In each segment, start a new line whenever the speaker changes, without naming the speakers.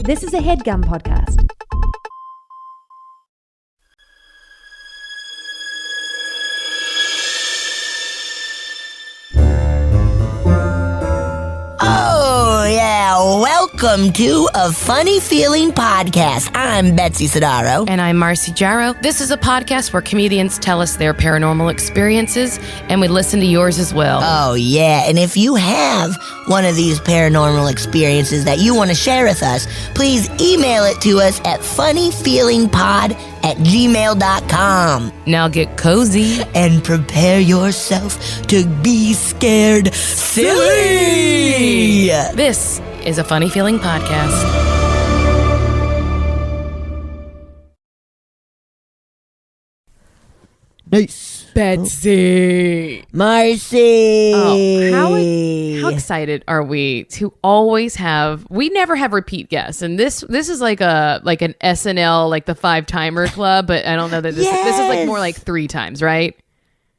This is a HeadGum podcast.
Oh, yeah. Welcome to A Funny Feeling Podcast. I'm Betsy Sidaro.
And I'm Marcy Jarrow. This is a podcast where comedians tell us their paranormal experiences, and we listen to yours as well.
Oh, yeah. And if you have one of these paranormal experiences that you want to share with us, please email it to us at funnyfeelingpod@gmail.com.
Now get cozy.
And prepare yourself to be scared silly.
This is a Funny Feeling Podcast.
Nice.
Betsy.
Marcy.
Oh, how excited are we to always have, we never have repeat guests. And this is like an SNL, like the 5-timer club, but I don't know that this is like more like 3 times, right?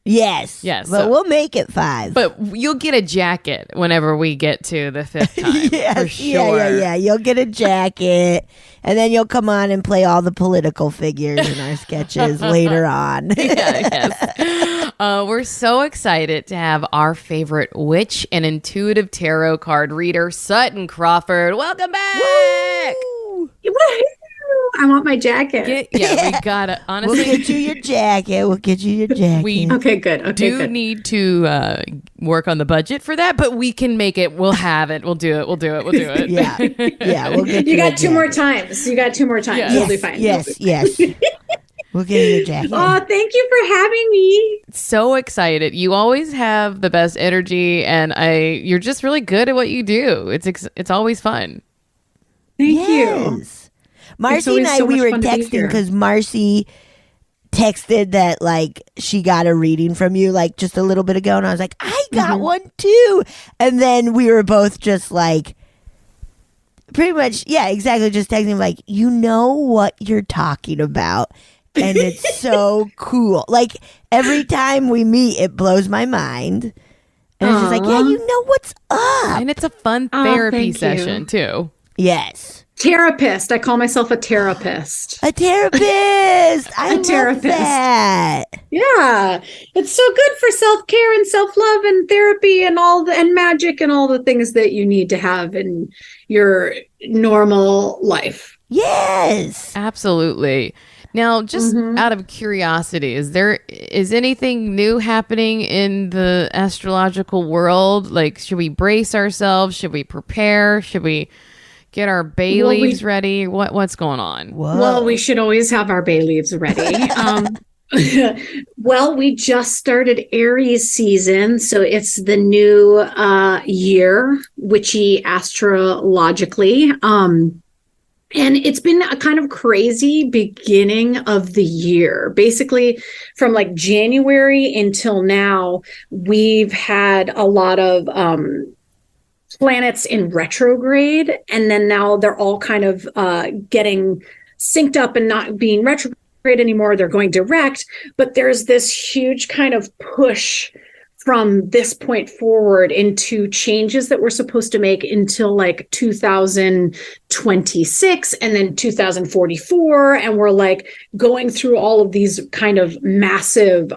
Yes.
Yes.
But we'll make it 5.
But you'll get a jacket whenever we get to the 5th time.
Yes,
for sure.
Yeah. You'll get a jacket, and then you'll come on and play all the political figures in our sketches later on.
Yes. We're so excited to have our favorite witch and intuitive tarot card reader, Sutton Crawford. Welcome back.
Woo!
I want my jacket.
We gotta, honestly.
We'll get you your jacket.
We
Okay, good.
need to work on the budget for that, but we can make it. We'll have it. We'll do it.
Yeah. We'll get
You got
a
2 more
jacket.
times.
Yes.
You'll be fine.
Yes. We'll get you a jacket.
Oh, thank you for having me.
So excited. You always have the best energy, and you're just really good at what you do. It's always fun.
Thank you.
Marcy and I,
so
we
much
were
fun to be
texting
here.
because Marcy texted that like she got a reading from you like just a little bit ago, and I was like, I got one too. And then we were both just like, pretty much, yeah, exactly, just texting like, you know what you're talking about. And it's so cool. Like every time we meet, it blows my mind. And it's just like, yeah, you know what's up.
And it's a fun
Oh,
therapy
thank you.
session too.
Yes.
Therapist. I call myself a therapist.
A therapist. I love
therapist.
that.
Yeah. It's so good for self-care and self-love and therapy and and magic and all the things that you need to have in your normal life.
Yes.
Absolutely. Now, just out of curiosity, is anything new happening in the astrological world? Like, should we brace ourselves? Should we prepare? Should we get our bay leaves ready? What's going on?
Whoa.
Well, we should always have our bay leaves ready. Well, we just started Aries season, so it's the new year, witchy astrologically. And it's been a kind of crazy beginning of the year. Basically, from like January until now, we've had a lot of planets in retrograde, and then now they're all kind of getting synced up and not being retrograde anymore. They're going direct, but there's this huge kind of push from this point forward into changes that we're supposed to make until like 2026 and then 2044. And we're like going through all of these kind of massive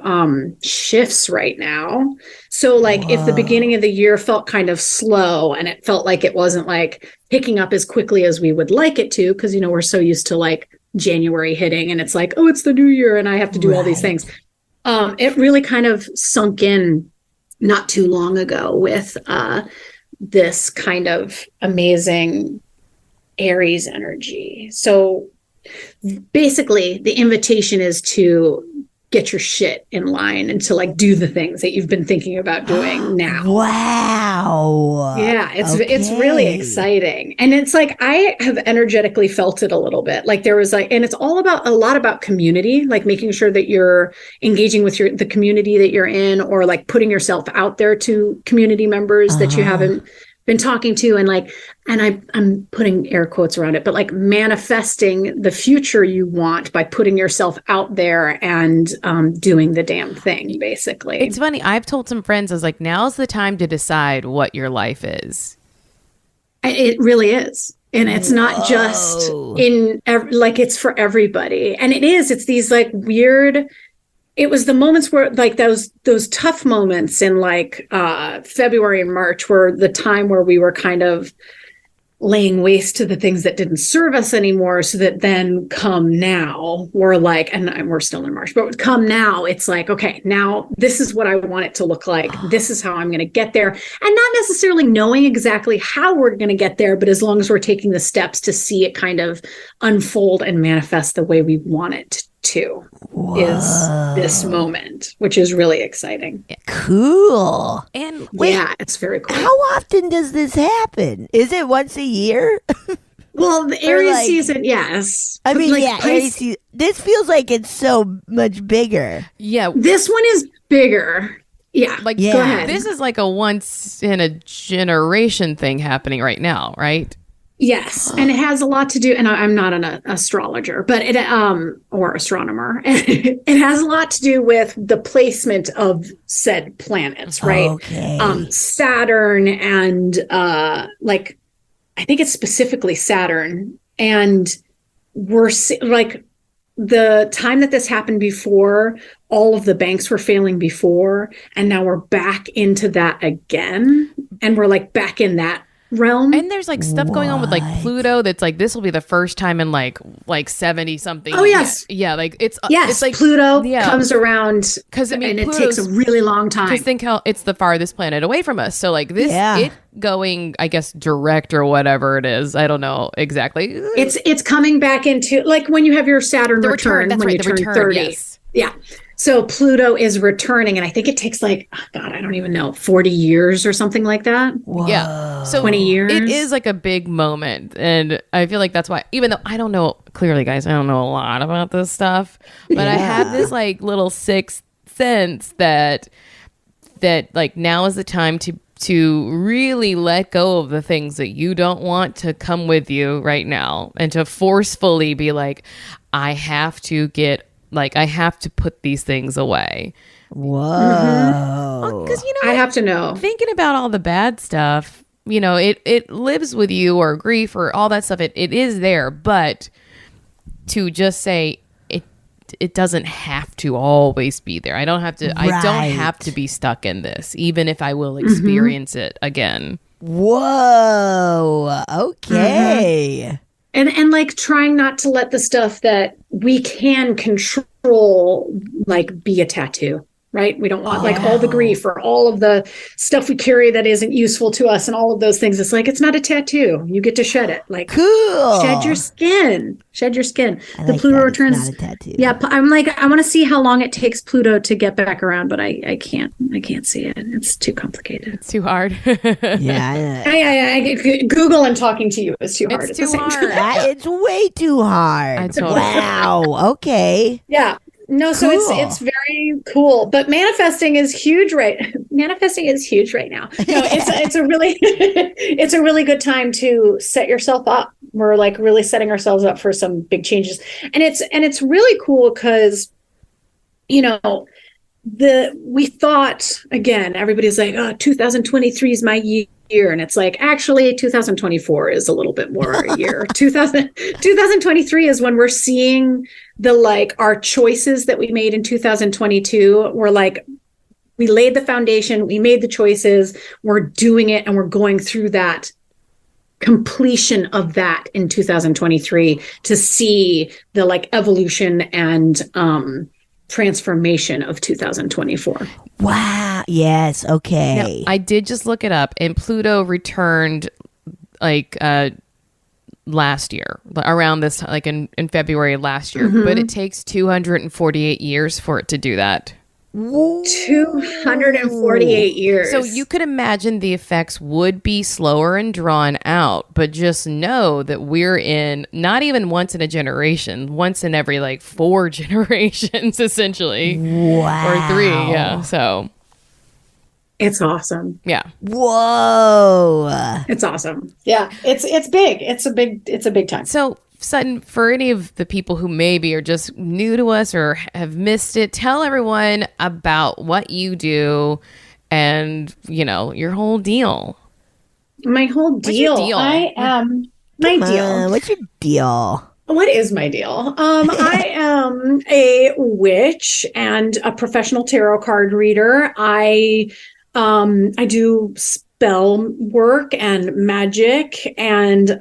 shifts right now. So like if the beginning of the year felt kind of slow and it felt like it wasn't like picking up as quickly as we would like it to, because, you know, we're so used to like January hitting and it's like, oh, it's the new year and I have to do all these things. It really kind of sunk in not too long ago with this kind of amazing Aries energy. So basically the invitation is to get your shit in line and to like do the things that you've been thinking about doing now.
Wow.
Yeah, it's really exciting. And it's like I have energetically felt it a little bit. Like there was like, and it's all about a lot about community, like making sure that you're engaging with the community that you're in, or like putting yourself out there to community members that you haven't been talking to, and like, and I'm putting air quotes around it, but like manifesting the future you want by putting yourself out there and doing the damn thing, basically.
It's funny. I've told some friends, I was like, now's the time to decide what your life is.
It really is. And it's not just like it's for everybody. And it's these like weird, it was the moments where like those tough moments in like February and March were the time where we were kind of laying waste to the things that didn't serve us anymore, so that then come now we're like, and we're still in March, but come now it's like, okay, now this is what I want it to look like. This is how I'm going to get there, and not necessarily knowing exactly how we're going to get there, but as long as we're taking the steps to see it kind of unfold and manifest the way we want it to. Whoa. Is this moment, which is really exciting.
Cool.
And
yeah, it's very cool.
How often does this happen? Is it once a year?
Well, the Aries season, yes.
I mean, like, Aries season. This feels like it's so much bigger.
Yeah.
This one is bigger. Yeah.
Like, go ahead. This is like a once in a generation thing happening right now, right?
Yes, and it has a lot to do, and I'm not an astrologer, but it or astronomer. It has a lot to do with the placement of said planets, right?
Okay.
Saturn and like I think it's specifically Saturn, and we're like the time that this happened before, all of the banks were failing before, and now we're back into that again, and we're like back in that realm.
And there's like stuff going on with like Pluto that's like this will be the first time in like 70 something.
Oh yes,
yeah, like it's
like Pluto comes around
because
and it takes a really long time.
Because think how it's the farthest planet away from us. So like this, it going, I guess, direct or whatever it is. I don't know exactly.
It's coming back into like when you have your Saturn return.
That's
when
right,
you turn 30.
Yes.
Yeah. So Pluto is returning, and I think it takes like, oh God, I don't even know, 40 years or something like that.
Whoa.
Yeah. So
20 years.
It is like a big moment. And I feel like that's why, even though I don't know, clearly, guys, I don't know a lot about this stuff, but I have this like little sixth sense that like now is the time to really let go of the things that you don't want to come with you right now, and to forcefully be like, I have to put these things away.
Whoa.
Because,
I have to know.
Thinking about all the bad stuff, it lives with you, or grief or all that stuff. It is there, but to just say it doesn't have to always be there. I don't have to. Right. I don't have to be stuck in this, even if I will experience it again.
Whoa. Okay.
And like trying not to let the stuff that we can control like be a tattoo, right? We don't want like all the grief or all of the stuff we carry that isn't useful to us and all of those things. It's like, it's not a tattoo. You get to shed it. Like,
cool.
Shed your skin. The
like
Pluto
that.
returns.
It's not a tattoo.
Yeah. I'm like, I want to see how long it takes Pluto to get back around, but I can't see it. It's too complicated.
It's too hard.
Google and talking to you is too hard.
It's too hard.
It's way too hard. Wow. Okay.
Yeah. No, so
cool.
it's very cool, but manifesting is huge right now. No, it's a really it's a really good time to set yourself up. We're like really setting ourselves up for some big changes. And it's really cool because we thought, again, everybody's like, oh, 2023 is my year. And it's like, actually 2024 is a little bit more a year. 2023 is when we're seeing our choices that we made in 2022. We're like, we laid the foundation, we made the choices, we're doing it, and we're going through that completion of that in 2023 to see the evolution and transformation of 2024.
Wow. Yes. Okay.
Now, I did just look it up, and Pluto returned last year, around this in February last year, but it takes 248 years for it to do that.
248 years.
So you could imagine the effects would be slower and drawn out, but just know that we're in not even once in a generation, once in every 4 generations, essentially.
Wow.
Or 3, yeah. So
it's awesome.
Yeah.
Whoa.
It's awesome. Yeah. It's big. It's a big time.
So Sutton, for any of the people who maybe are just new to us or have missed it, tell everyone about what you do and, your whole deal.
My whole deal.
What's your deal?
My
Come
deal.
on, what's your deal?
What is my deal? I am a witch and a professional tarot card reader. I do spell work and magic, and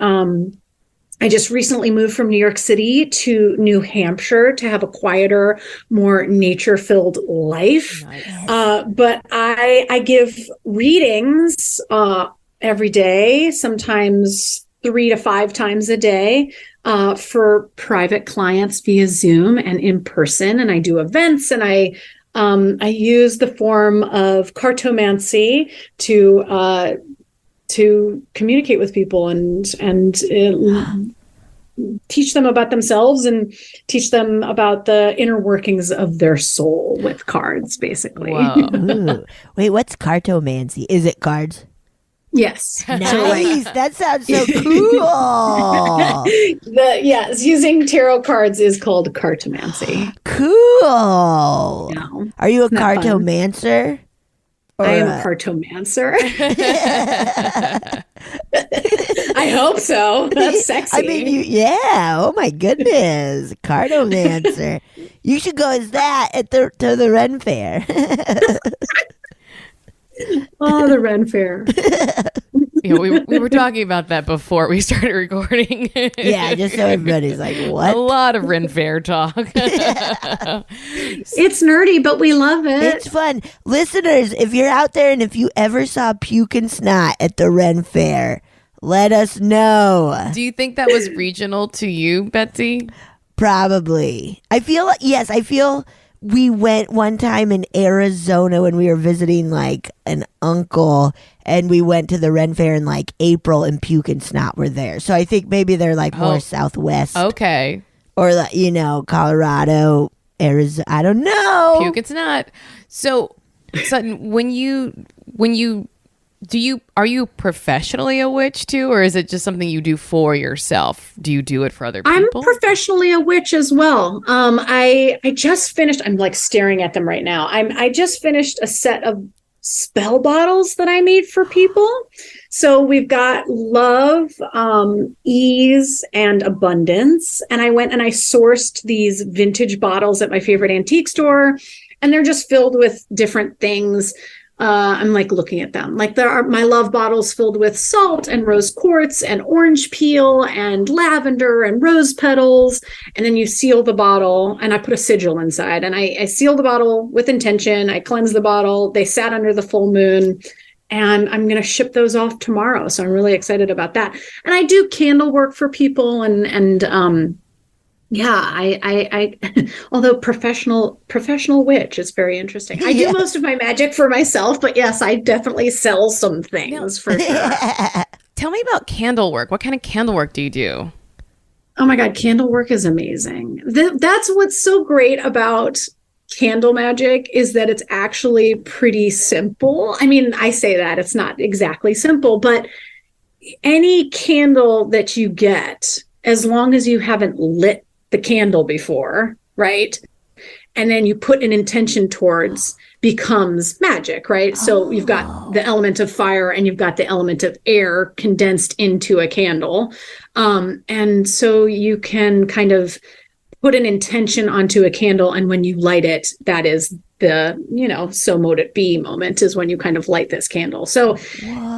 I just recently moved from New York City to New Hampshire to have a quieter, more nature-filled life.
Nice.
But I give readings every day, sometimes 3 to 5 times a day, for private clients via Zoom and in person. And I do events, and I use the form of cartomancy to communicate with people and teach them about themselves and teach them about the inner workings of their soul with cards, basically.
Wow.
Ooh. Wait, what's cartomancy? Is it cards?
Yes.
Nice. That sounds so cool.
Yes, using tarot cards is called cartomancy.
Cool.
Yeah.
Are you a
Isn't that fun?
cartomancer? Or
I am a cartomancer. I hope so. That's sexy.
I mean, yeah. Oh my goodness, cartomancer. You should go as that to the Ren Fair.
Oh, the Ren Fair.
Yeah, we were talking about that before we started recording.
Yeah, just so everybody's like,
A
what?
lot of Ren Fair talk.
It's nerdy, but we love it.
It's fun. Listeners, if you're out there and if you ever saw Puke and Snot at the Ren Fair, let us know.
Do you think that was regional to you, Betsy?
Probably. I feel we went one time in Arizona when we were visiting like an uncle, and we went to the Ren Fair in like April, and Puke and Snot were there. So I think maybe they're like more southwest.
Okay.
Or, Colorado, Arizona. I don't know.
Puke and Snot. So, Sutton, are you professionally a witch too, or is it just something you do for yourself? Do you do it for other people?
I'm professionally a witch as well. I just finished. I'm like staring at them right now. I just finished a set of spell bottles that I made for people. So we've got love, ease, and abundance. And I went and I sourced these vintage bottles at my favorite antique store, and they're just filled with different things. I'm like looking at them. Like there are my love bottles filled with salt and rose quartz and orange peel and lavender and rose petals. And then you seal the bottle, and I put a sigil inside, and I seal the bottle with intention. I cleanse the bottle. They sat under the full moon, and I'm going to ship those off tomorrow. So I'm really excited about that. And I do candle work for people and yeah, I although professional witch is very interesting. I do most of my magic for myself, but yes, I definitely sell some things for sure.
Tell me about candle work. What kind of candle work do you do?
Oh my God, candle work is amazing. That's what's so great about candle magic, is that it's actually pretty simple. I mean, I say that it's not exactly simple, but any candle that you get, as long as you haven't lit the candle before, right? And then you put an intention towards, becomes magic, right? So you've got the element of fire and you've got the element of air condensed into a candle. And so you can kind of put an intention onto a candle, and when you light it, that is the, so mote it be moment, is when you kind of light this candle. So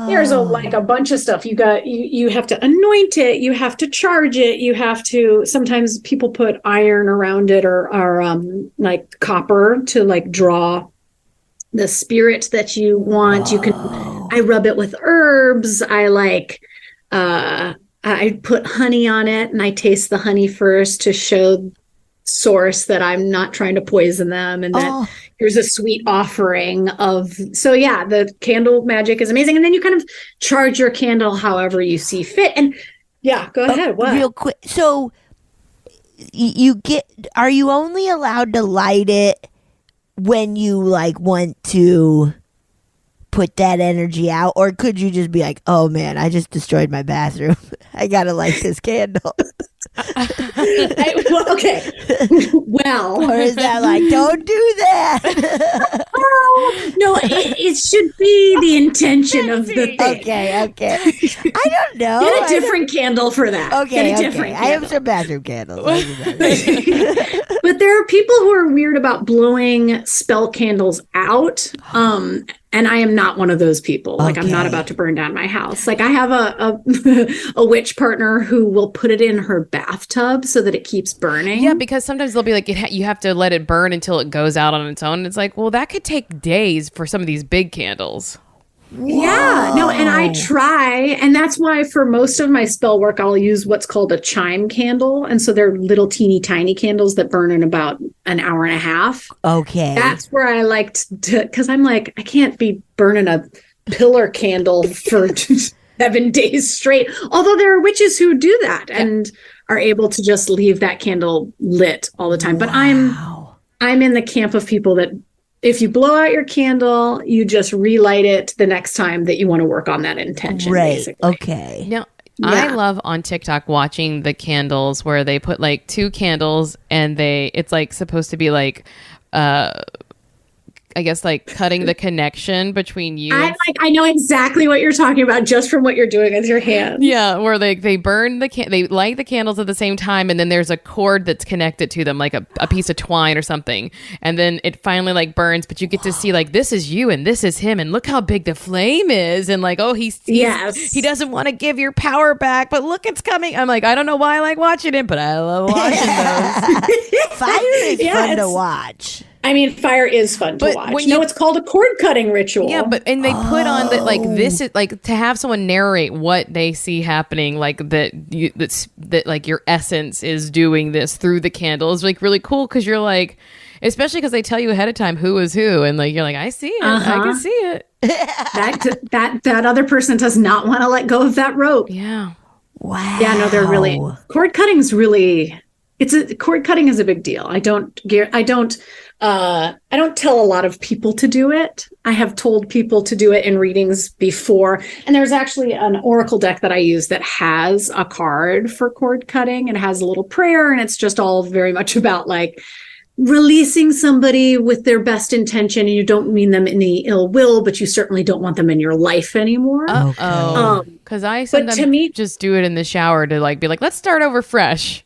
there's a bunch of stuff. You have to anoint it, you have to charge it, you have to, sometimes people put iron around it or like copper to like draw the spirit that you want. You can, I rub it with herbs. I put honey on it, and I taste the honey first to show source that I'm not trying to poison them, and that here's a sweet offering of. So yeah, the candle magic is amazing. And then you kind of charge your candle however you see fit. And yeah, go ahead. What?
Real quick. So are you only allowed to light it when you like want to put that energy out, or could you just be like, oh man, I just destroyed my bathroom, I gotta light this candle?
Okay. Well,
Or is that like, don't do that?
no, it should be the intention of the thing.
Okay. I don't know.
Get a different candle for that.
Okay.
Get a different
I have
candle.
some bathroom candles.
But there are people who are weird about blowing spell candles out. And I am not one of those people. Like, I'm not about to burn down my house. Like, I have a witch partner who will put it in her bathtub so that it keeps burning.
Yeah, because sometimes they'll be like, you have to let it burn until it goes out on its own. And it's like, well, that could take days for some of these big candles.
Yeah, no, and I try, and that's why for most of my spell work, I'll use what's called a chime candle. And so they're little teeny tiny candles that burn in about an hour and a half.
Okay.
That's where I like to, because I'm like, I can't be burning a pillar candle for 7 days straight. Although there are witches who do that and are able to just leave that candle lit all the time. But I'm in the camp of people that if you blow out your candle, you just relight it the next time that you want to work on that intention.
Right.
Basically.
Okay.
Now, I love on TikTok watching the candles where they put like 2 candles and it's like supposed to be like, I guess like cutting the connection between you.
I know exactly what you're talking about just from what you're doing with your hands.
Yeah, where they burn they light the candles at the same time, and then there's a cord that's connected to them, like a piece of twine or something, and then it finally like burns, but you get to see like this is you and this is him, and look how big the flame is, and like he doesn't want to give your power back, but look, it's coming. I'm like, I don't know why I like watching it, but I love watching those.
Fire is fun to watch.
I mean, fire is fun to watch. It's called a cord cutting ritual.
Yeah, and they put on that like this is like to have someone narrate what they see happening, like that like your essence is doing this through the candle is like really cool because you're like, especially because they tell you ahead of time who is who, and like you're like, I see it, I can see it.
that other person does not want to let go of that rope.
Yeah.
Wow.
Yeah, no, they're really cord cutting is really. Cord cutting is a big deal. I don't tell a lot of people to do it. I have told people to do it in readings before. And there's actually an oracle deck that I use that has a card for cord cutting and has a little prayer. And it's just all very much about like releasing somebody with their best intention. And you don't mean them any ill will, but you certainly don't want them in your life anymore.
Because I said to me, just do it in the shower to like be like, let's start over fresh.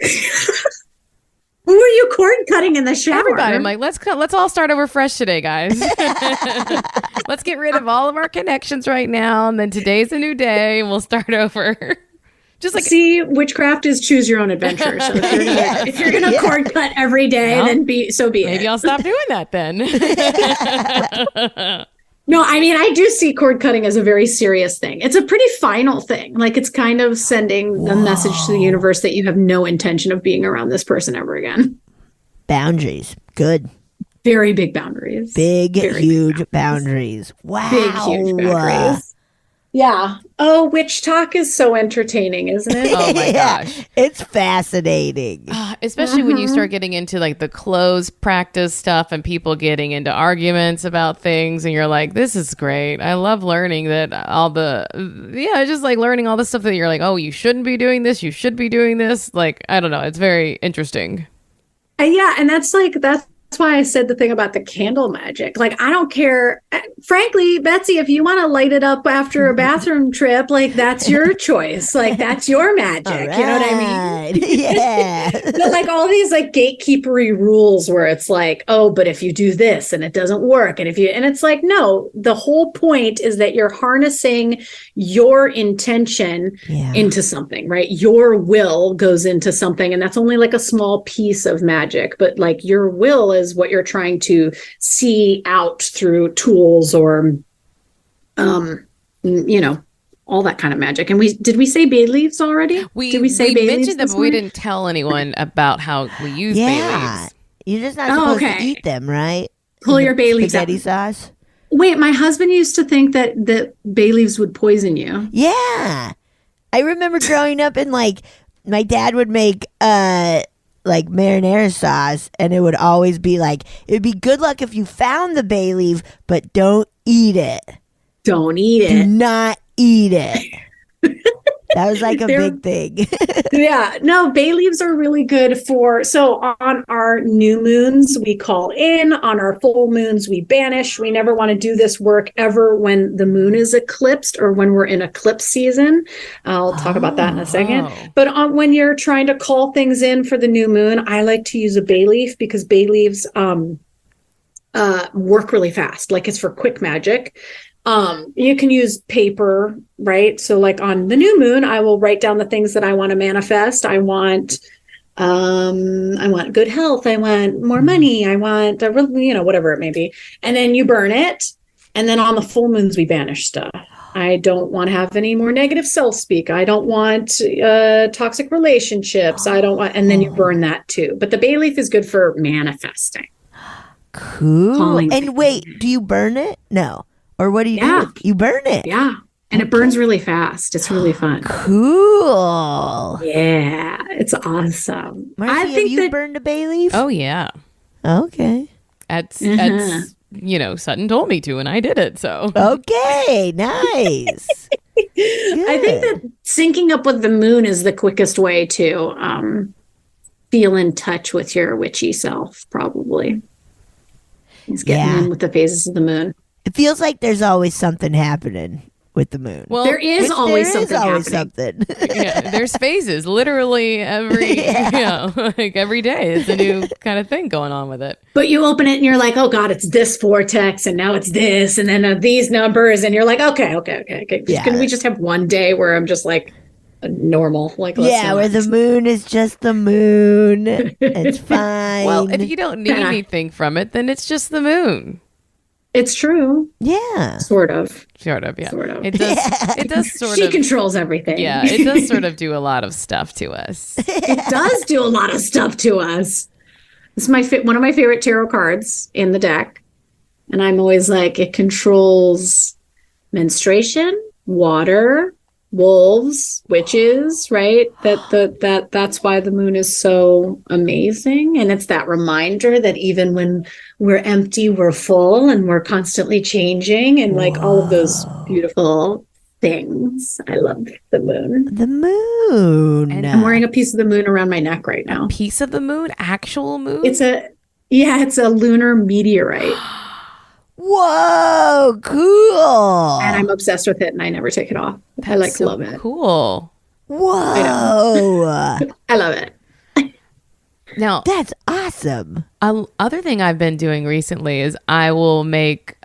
Who are you cord cutting in the shower?
Everybody. I'm like, let's all start over fresh today, guys. Let's get rid of all of our connections right now, and then today's a new day, and we'll start over. Just like
witchcraft is choose your own adventure. So if you're gonna cord cut every day, then be it.
Maybe I'll stop doing that then.
No, I mean, I do see cord cutting as a very serious thing. It's a pretty final thing. Like it's kind of sending the message to the universe that you have no intention of being around this person ever again.
Boundaries. Good.
Very big boundaries.
Huge boundaries. Wow.
Big, huge boundaries. Yeah. Oh, witch talk is so entertaining, isn't it?
Oh my gosh.
It's fascinating.
Especially when you start getting into like the clothes practice stuff and people getting into arguments about things, and you're like, this is great. I love learning that just like learning all the stuff that you're like, oh, you shouldn't be doing this. You should be doing this. Like, I don't know. It's very interesting.
Yeah. And that's why I said the thing about the candle magic. Like, I don't care. Frankly, Betsy, if you want to light it up after a bathroom trip, like that's your choice. Like that's your magic. Right. You know what I mean?
Yeah.
But like all these like gatekeepery rules where it's like, oh, but if you do this and it doesn't work. And it's like, no, the whole point is that you're harnessing your intention into something, right? Your will goes into something. And that's only like a small piece of magic, but like your will is what you're trying to see out through tools or all that kind of magic. And did we say bay leaves already?
Did we say bay leaves? We mentioned them, but we didn't tell anyone about how we use bay leaves.
You're just not supposed to eat them, right?
Pull your bay leaves
spaghetti sauce.
Wait, my husband used to think that bay leaves would poison you.
Yeah. I remember growing up and like my dad would make like marinara sauce, and it would always be like, it'd be good luck if you found the bay leaf, but don't eat it.
Don't eat it.
Do not eat it. That was like a big thing.
Yeah, no, bay leaves are really good so on our new moons, we call in. On our full moons, we banish. We never want to do this work ever when the moon is eclipsed or when we're in eclipse season. I'll talk about that in a second. But when you're trying to call things in for the new moon, I like to use a bay leaf because bay leaves work really fast. Like it's for quick magic. You can use paper, right? So like on the new moon, I will write down the things that I want to manifest. I want good health. I want more money. I want, whatever it may be. And then you burn it. And then on the full moons, we banish stuff. I don't want to have any more negative self-speak. I don't want toxic relationships. And then you burn that too. But the bay leaf is good for manifesting.
Cool. And wait, do you burn it? No. Or what do you do? You burn it.
Yeah. And it burns really fast. It's really fun.
Cool.
Yeah. It's awesome.
Marcy, I think you burned a bay leaf?
Oh, yeah.
Okay.
Sutton told me to, and I did it. So
okay, nice.
I think that syncing up with the moon is the quickest way to feel in touch with your witchy self, probably. Is getting in with the phases of the moon.
It feels like there's always something happening with the moon.
Well, there is always something.
Yeah, there's phases. Literally every day. It's a new kind of thing going on with it.
But you open it and you're like, oh God, it's this vortex, and now it's this, and then these numbers, and you're like, okay. Yeah. Can we just have one day where I'm just like normal? Like,
where the moon is just the moon. It's fine.
Well, if you don't need anything from it, then it's just the moon.
It's true.
Yeah.
Sort of, yeah.
It does sort of.
She controls everything.
Yeah, it does sort of do a lot of stuff to us.
It does do a lot of stuff to us. It's one of my favorite tarot cards in the deck. And I'm always like, it controls menstruation, water, wolves, witches, right? That's why the moon is so amazing. And it's that reminder that even when we're empty, we're full, and we're constantly changing, and like all of those beautiful things. I love the moon.
The moon.
And I'm wearing a piece of the moon around my neck right now.
A piece of the moon? Actual moon?
It's a lunar meteorite.
Whoa, cool.
And I'm obsessed with it, and I never take it off.
That's
love it.
Cool.
Whoa.
I love it.
Now,
that's awesome.
Other thing I've been doing recently is I'll make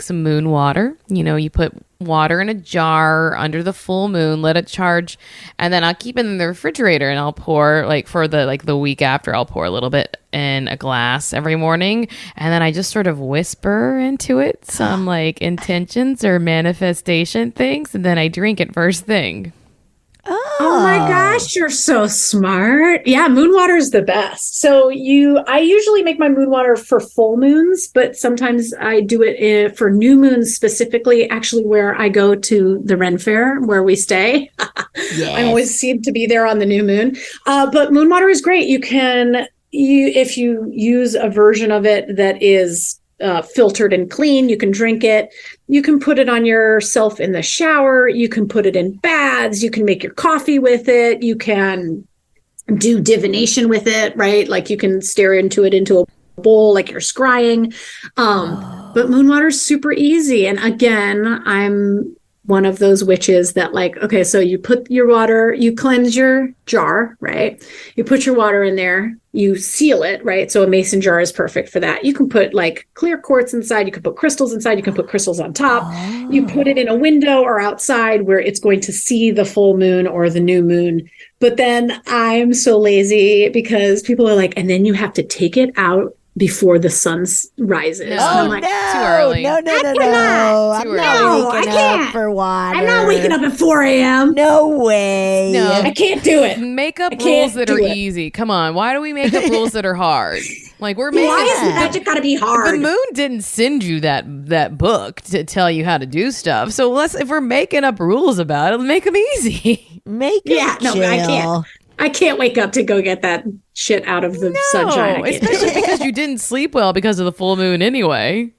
some moon water. You put water in a jar under the full moon, let it charge, and then I'll keep it in the refrigerator, and I'll pour for the week after, I'll pour a little bit in a glass every morning, and then I just sort of whisper into it some intentions or manifestation things, and then I drink it first thing.
Oh my gosh, you're so smart. Yeah, moon water is the best. So I usually make my moon water for full moons, but sometimes I do it for new moons specifically, actually where I go to the Ren Fair where we stay. Yes. I always seem to be there on the new moon. But moon water is great. If you use a version of it that is filtered and clean, you can drink it. You can put it on yourself in the shower. You can put it in baths. You can make your coffee with it. You can do divination with it, right? Like you can stare into a bowl like you're scrying. But moon water is super easy. And again, I'm one of those witches that okay, so you put your water, you cleanse your jar, right? You put your water in there, you seal it, right? So a mason jar is perfect for that. You can put clear quartz inside, you can put crystals inside, you can put crystals on top. Oh. You put it in a window or outside where it's going to see the full moon or the new moon. But then I'm so lazy because people are like, and then you have to take it out before the sun rises.
No. Oh,
no.
Too early.
No.
I'm not waking up for water. I'm not waking up at 4 a.m.
No way.
No.
I can't do it.
Make up rules that are easy. Come on. Why do we make up rules that are hard? We're making.
Why is magic gotta be hard?
The moon didn't send you that book to tell you how to do stuff. So if we're making up rules about it, make them easy.
I can't wake up to go get that shit out of the sunshine.
Especially because you didn't sleep well because of the full moon anyway.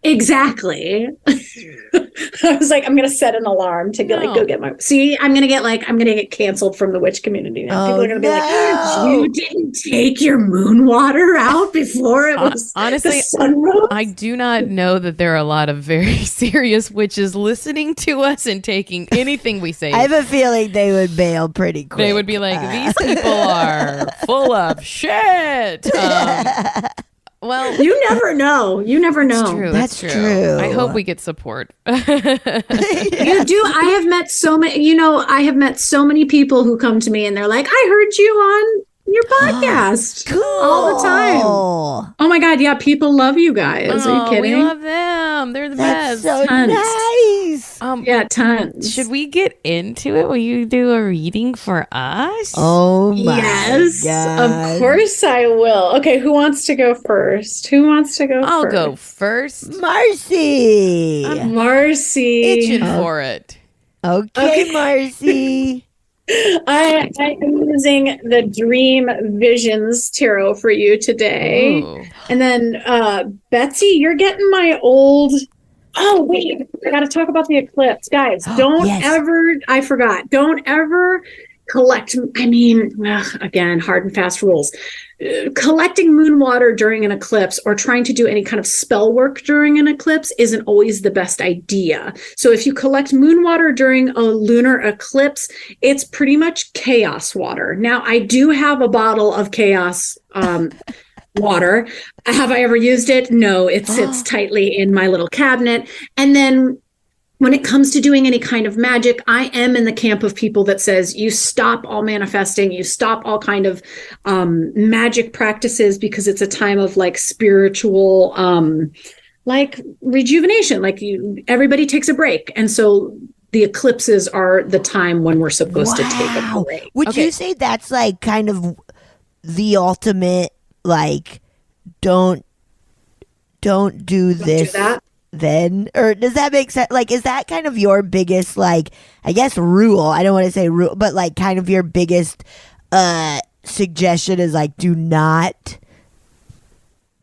Exactly. I was like, I'm gonna set an alarm to go get my. See, I'm gonna get canceled from the witch community now. People are gonna be like, you didn't take your moon water out before it was
honestly,
the sun rose?
I do not know that there are a lot of very serious witches listening to us and taking anything we say.
I have a feeling they would bail pretty quick.
They would be like, these people are full of shit. Well,
you never know. You never know.
That's true. I hope we get support.
You do. I have met so many people who come to me and they're like, I heard you on your podcast
cool.
all the time. Oh my God. Yeah. People love you guys. Are you kidding?
We love them. They're the
That's
best.
so
Tons.
nice.
Yeah, tons.
Should we get into it? Will you do a reading for us?
Oh my
yes,
God.
Of course I will. Okay, who wants to go first?
I'll go first.
Marcy.
Marcy.
Itching for it.
Okay, Marcy.
I am using the Dream Visions Tarot for you today.
Ooh.
And then Betsy, you're getting my old. Oh, wait, I got to talk about the eclipse. Guys, don't ever collect. I mean, again, hard and fast rules. Collecting moon water during an eclipse or trying to do any kind of spell work during an eclipse isn't always the best idea. So if you collect moon water during a lunar eclipse, it's pretty much chaos water. Now, I do have a bottle of chaos water. Have I ever used it? No, it sits tightly in my little cabinet. And then when it comes to doing any kind of magic, I am in the camp of people that says you stop all manifesting, you stop all kind of magic practices, because it's a time of like spiritual like rejuvenation. Like everybody takes a break. And so the eclipses are the time when we're supposed to take a break.
Would you say that's like kind of the ultimate, like, don't do this then? Or does that make sense? Like, is that kind of your biggest, like, I guess rule? I don't want to say rule, but like kind of your biggest suggestion is like, do not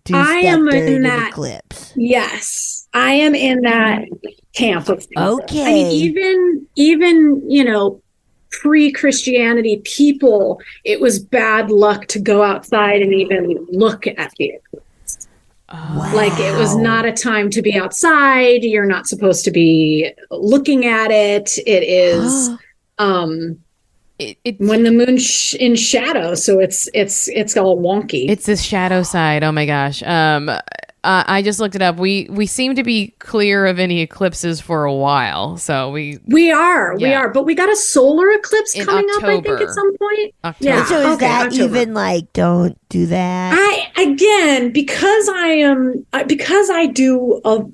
do
I
stuff
am
during
in
an
that
eclipse.
Yes, I am in that camp of people.
Okay.
I mean, even pre-Christianity people, it was bad luck to go outside and even look at the eclipse.
Wow.
Like, it was not a time to be outside. You're not supposed to be looking at it. It is when the moon's in shadow, so it's all wonky.
It's this shadow side. Oh my gosh. I just looked it up. We seem to be clear of any eclipses for a while. So we are,
but we got a solar eclipse
in
coming
October.
up, I think, at some point.
October.
Yeah.
So is that
October.
even like, don't do that?
Because I do a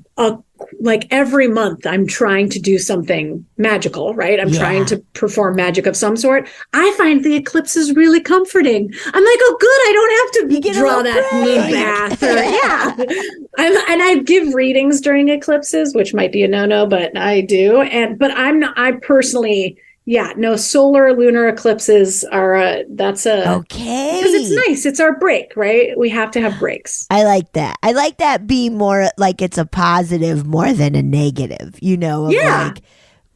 like every month I'm trying to do something magical, right? I'm trying to perform magic of some sort. I find the eclipses really comforting. I'm like, oh, good, I don't have to draw that moon bath. And I give readings during eclipses, which might be a no-no, but I do. I personally, no, solar lunar eclipses are okay, because it's nice. It's our break, right? We have to have breaks.
I like that. I like that being more like it's a positive more than a negative, like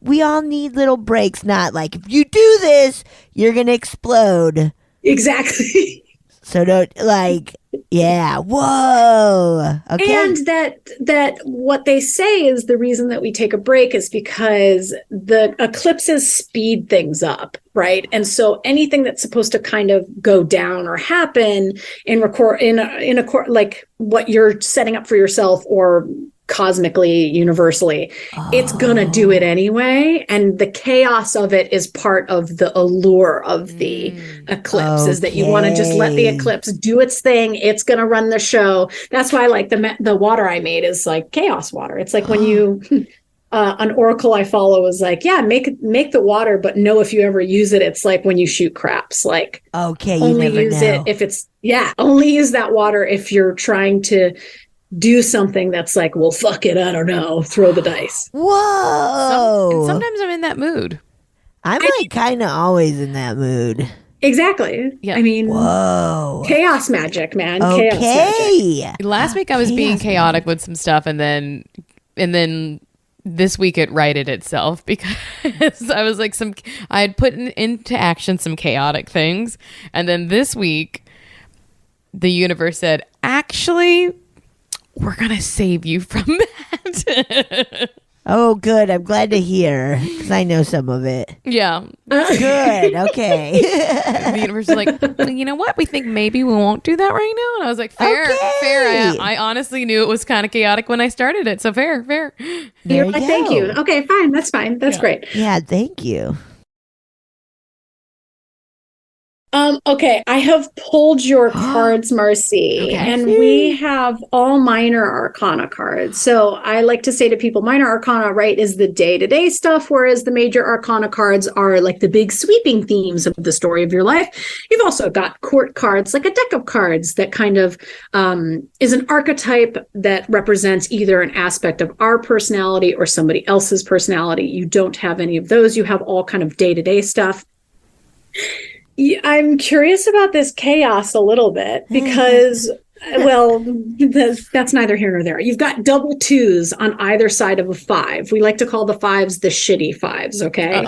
we all need little breaks, not like if you do this, you're going to explode.
Exactly.
So don't whoa. Okay.
And that what they say is the reason that we take a break is because the eclipses speed things up, right? And so anything that's supposed to kind of go down or happen in like what you're setting up for yourself or cosmically, universally, it's gonna do it anyway. And the chaos of it is part of the allure of the eclipse, is that you want to just let the eclipse do its thing. It's gonna run the show. That's why, like, the water I made is like chaos water. It's like when you an oracle I follow is like, make the water, but know if you ever use it, it's like when you shoot craps. Like,
okay,
only use it if it's only use that water if you're trying to do something that's like, well, fuck it, I don't know, throw the dice.
Whoa.
And sometimes I'm in that mood.
I'm like kind of always in that mood.
Exactly.
Yeah.
I mean,
Whoa.
chaos magic, man. Chaos magic.
Okay.
Last week I was being chaotic with some stuff, and then this week it righted itself because I was like I had put into action some chaotic things, and then this week the universe said, actually, we're gonna save you from that.
Oh, good. I'm glad to hear because I know some of it.
Yeah.
Good. Okay.
The universe is like, you know what? We think maybe we won't do that right now. And I was like, fair,
Okay.
fair. I honestly knew it was kind of chaotic when I started it. So fair.
There
You're
you
like, thank
go.
you. Okay, fine. That's fine. That's great.
Yeah, thank you.
Okay, I have pulled your cards, Marcy,
Okay.
and we have all minor arcana cards. So I like to say to people, minor arcana, right, is the day-to-day stuff, whereas the major arcana cards are like the big sweeping themes of the story of your life. You've also got court cards, like a deck of cards that kind of is an archetype that represents either an aspect of our personality or somebody else's personality. You don't have any of those. You have all kind of day-to-day stuff. I'm curious about this chaos a little bit because, well, that's neither here nor there. You've got double twos on either side of a five. We like to call the fives the shitty fives, okay?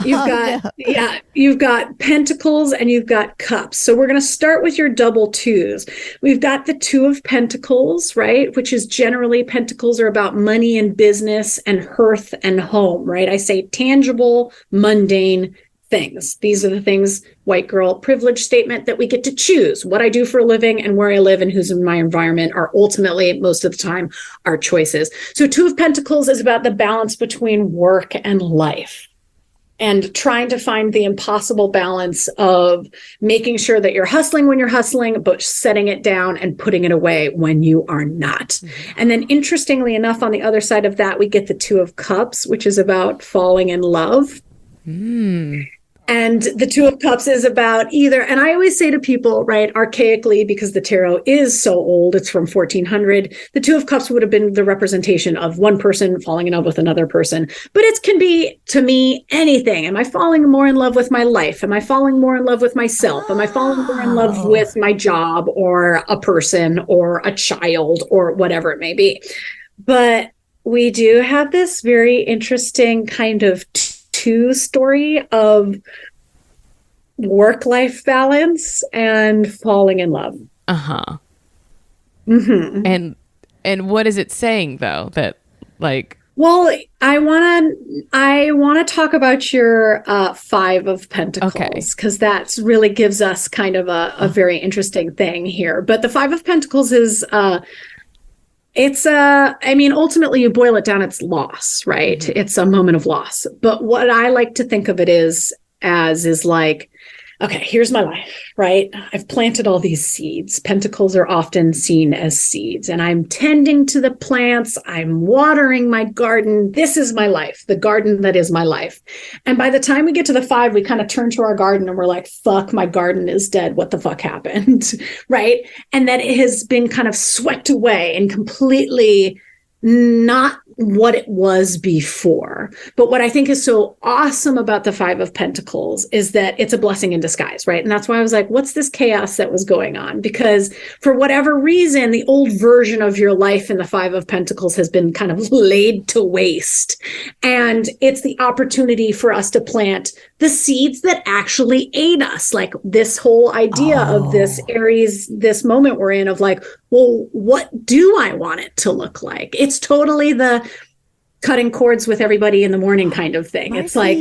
You've got pentacles and you've got cups. So we're going to start with your double twos. We've got the two of pentacles, right? Which is generally pentacles are about money and business and hearth and home, right? I say tangible, mundane things. These are the things, white girl privilege statement, that we get to choose. What I do for a living and where I live and who's in my environment are ultimately, most of the time, our choices. So Two of Pentacles is about the balance between work and life and trying to find the impossible balance of making sure that you're hustling when you're hustling, but setting it down and putting it away when you are not. Mm-hmm. And then interestingly enough, on the other side of that, we get the Two of Cups, which is about falling in love. And the Two of Cups is about either, and I always say to people, right, archaically, because the tarot is so old, it's from 1400, the Two of Cups would have been the representation of one person falling in love with another person. But it can be, to me, anything. Am I falling more in love with my life? Am I falling more in love with myself? Am I falling more in love with my job or a person or a child or whatever it may be? But we do have this very interesting kind of two story of work-life balance and falling in love.
Mm-hmm. And what is it saying though? That like,
well, I want to talk about your Five of Pentacles, because that really gives us kind of a very interesting thing here. But the Five of Pentacles is I mean, ultimately you boil it down, it's loss, right? Mm-hmm. It's a moment of loss. But what I like to think of it is like, okay, here's my life, right? I've planted all these seeds. Pentacles are often seen as seeds, and I'm tending to the plants. I'm watering my garden. This is my life, the garden that is my life. And by the time we get to the five, we kind of turn to our garden and we're like, fuck, my garden is dead. What the fuck happened? Right? And that it has been kind of swept away and completely not what it was before. But what I think is so awesome about the Five of Pentacles is that it's a blessing in disguise, right? And that's why I was like, what's this chaos that was going on? Because for whatever reason, the old version of your life in the Five of Pentacles has been kind of laid to waste. And it's the opportunity for us to plant the seeds that actually aid us. Like this whole idea of this Aries, this moment we're in of like, well, what do I want it to look like? It's totally the cutting cords with everybody in the morning kind of thing. It's like,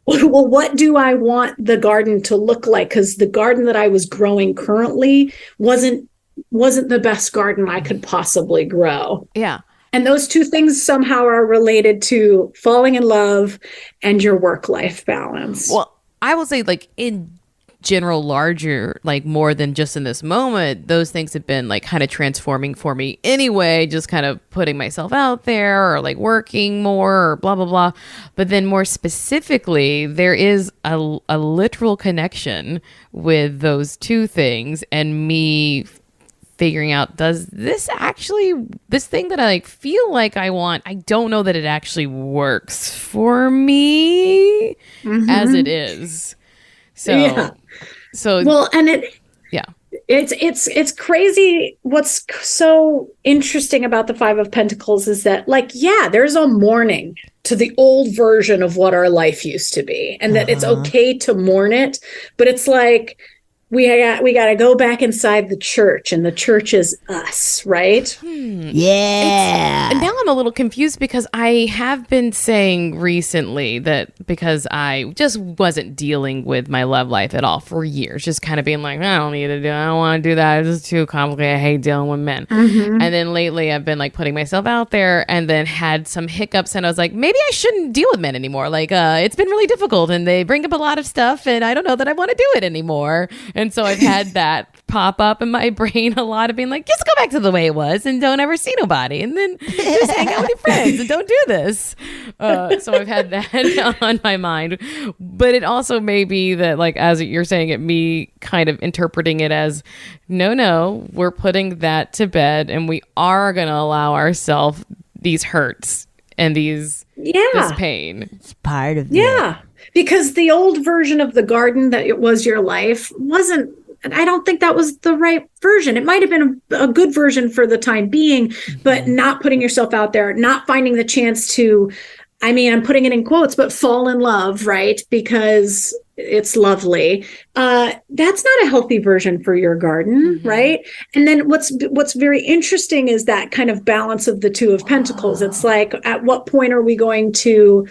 well, what do I want the garden to look like? Because the garden that I was growing currently wasn't the best garden I could possibly grow.
Yeah.
And those two things somehow are related to falling in love and your work-life balance.
Well, I will say, like, in general, larger, like more than just in this moment, those things have been like kind of transforming for me anyway, just kind of putting myself out there or like working more or blah, blah, blah. But then more specifically, there is a literal connection with those two things and me figuring out, does this thing that I like feel like I want, I don't know that it actually works for me as it is. So,
Yeah.
so
Well, and
yeah.
it's crazy. What's so interesting about the Five of Pentacles is that, like, yeah, there's a mourning to the old version of what our life used to be, and that it's okay to mourn it, but it's like we got to go back inside the church, and the church is us, right?
Yeah.
And now I'm a little confused because I have been saying recently that because I just wasn't dealing with my love life at all for years, just kind of being like, I don't want to do that. It's too complicated. I hate dealing with men. And then lately I've been like putting myself out there, and then had some hiccups, and I was like, maybe I shouldn't deal with men anymore. Like, it's been really difficult, and they bring up a lot of stuff, and I don't know that I want to do it anymore. And so I've had that pop up in my brain a lot of being like, just go back to the way it was and don't ever see nobody, and then just hang out with your friends and don't do this. So I've had that on my mind. But it also may be that, like, as you're saying it, me kind of interpreting it as, no, we're putting that to bed, and we are going to allow ourselves these hurts and this pain.
It's part of it.
Yeah. Because the old version of the garden that it was your life wasn't, I don't think that was the right version. It might have been a good version for the time being, but not putting yourself out there, not finding the chance to, I mean, I'm putting it in quotes, but fall in love, right? Because it's lovely. That's not a healthy version for your garden, right? And then what's very interesting is that kind of balance of the Two of Pentacles. It's like, at what point are we going to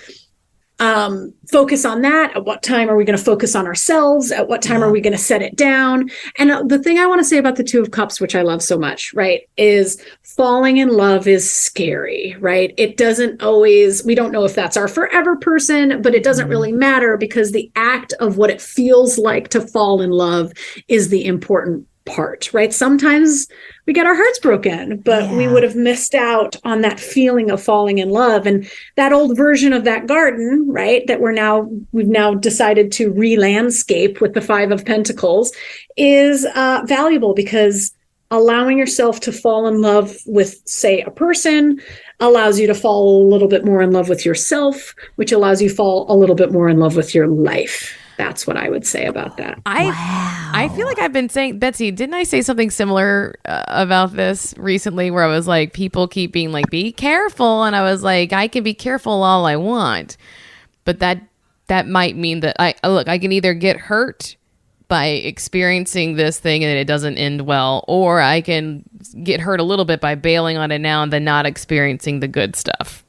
focus on that? At what time are we going to focus on ourselves? At what time are we going to set it down? And the thing I want to say about the Two of Cups, which I love so much, right, is falling in love is scary, right? It doesn't always, we don't know if that's our forever person, but it doesn't really matter, because the act of what it feels like to fall in love is the important part, right? Sometimes we get our hearts broken, but we would have missed out on that feeling of falling in love. And that old version of that garden, right, that we've now decided to re-landscape with the Five of Pentacles is valuable, because allowing yourself to fall in love with, say, a person allows you to fall a little bit more in love with yourself, which allows you to fall a little bit more in love with your life. That's what I would say about that.
I feel like I've been saying, Betsy, didn't I say something similar about this recently, where I was like, people keep being like, be careful. And I was like, I can be careful all I want. But that might mean that I can either get hurt by experiencing this thing and it doesn't end well, or I can get hurt a little bit by bailing on it now and then not experiencing the good stuff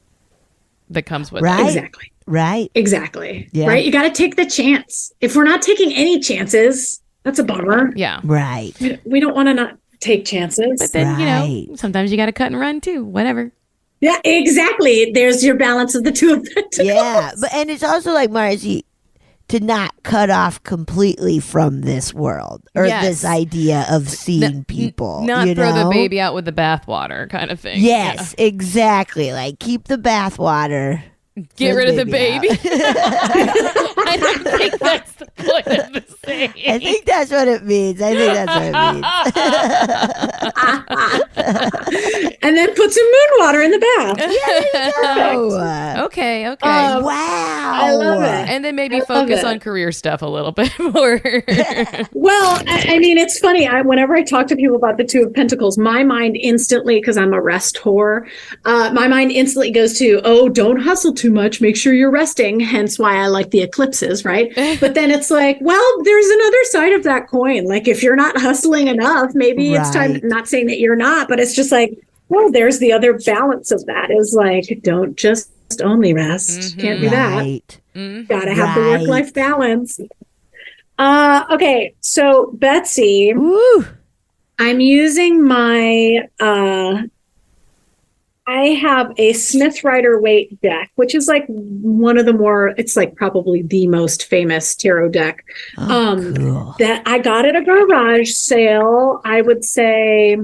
that comes with it.
Exactly.
Right.
Exactly.
Yeah.
Right. You got to take the chance. If we're not taking any chances, that's a bummer.
Yeah.
Right.
We don't want to not take chances.
But then, sometimes you got to cut and run too, whatever.
Yeah, exactly. There's your balance of the Two of Pentacles.
Yeah. And it's also like, Marcy, to not cut off completely from this world, or this idea of seeing people.
Not throw the baby out with the bathwater kind of thing.
Yes, exactly. Like, keep the bathwater.
Get rid of the baby. I don't think that's the point of the saying.
I think that's what it means. And
then put some moon water in the bath.
Okay.
Wow.
I love it.
And then maybe focus on career stuff a little bit more.
Well, I mean, it's funny. Whenever I talk to people about the Two of Pentacles, my mind instantly, because I'm a rest whore, my mind instantly goes to, don't hustle too much. Make sure you're resting. Hence why I like the eclipses, right? But then it's like, well, there's another side of that coin. Like, if you're not hustling enough, maybe it's time, not saying that you're not, but it's just like, well, there's the other balance of that, is like, don't just only rest. Can't do that. Gotta have the work-life balance. Okay, so Betsy, I'm using my I have a Smith Rider-Waite deck, which is like one of the more, it's like probably the most famous tarot deck
cool.
that I got at a garage sale, I would say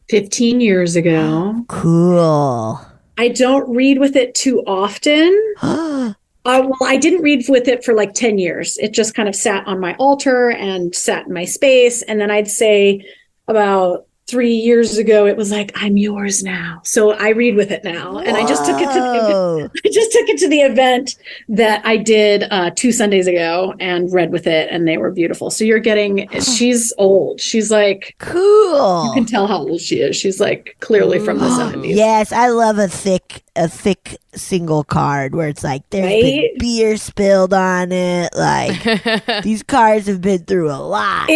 15 years ago.
Cool.
I don't read with it too often. Well, I didn't read with it for like 10 years. It just kind of sat on my altar and sat in my space. And then I'd say about 3 years ago, it was like, I'm yours now. So I read with it now. And I just took it to the event that I did 2 Sundays ago and read with it, and they were beautiful. So you're getting, she's old. She's like,
cool.
You can tell how old she is. She's like clearly from the 70s.
Yes, I love a thick single card where it's like there's been beer spilled on it. Like these cards have been through a lot.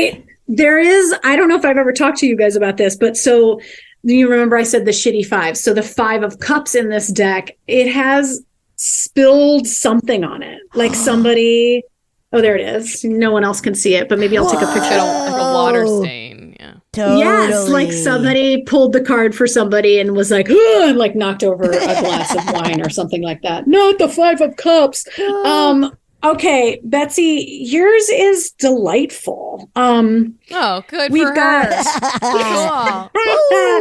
There is, I don't know if I've ever talked to you guys about this, but so you remember I said the shitty 5. So the 5 of Cups in this deck, it has spilled something on it. Like somebody, oh, there it is. No one else can see it, but maybe I'll take a picture.
Like a water stain. Yeah.
Totally.
Yes, like somebody pulled the card for somebody and was like, and like knocked over a glass of wine or something like that. Not the 5 of Cups. Okay, Betsy, yours is delightful.
Oh, good.
We've
for
got
her. Cool.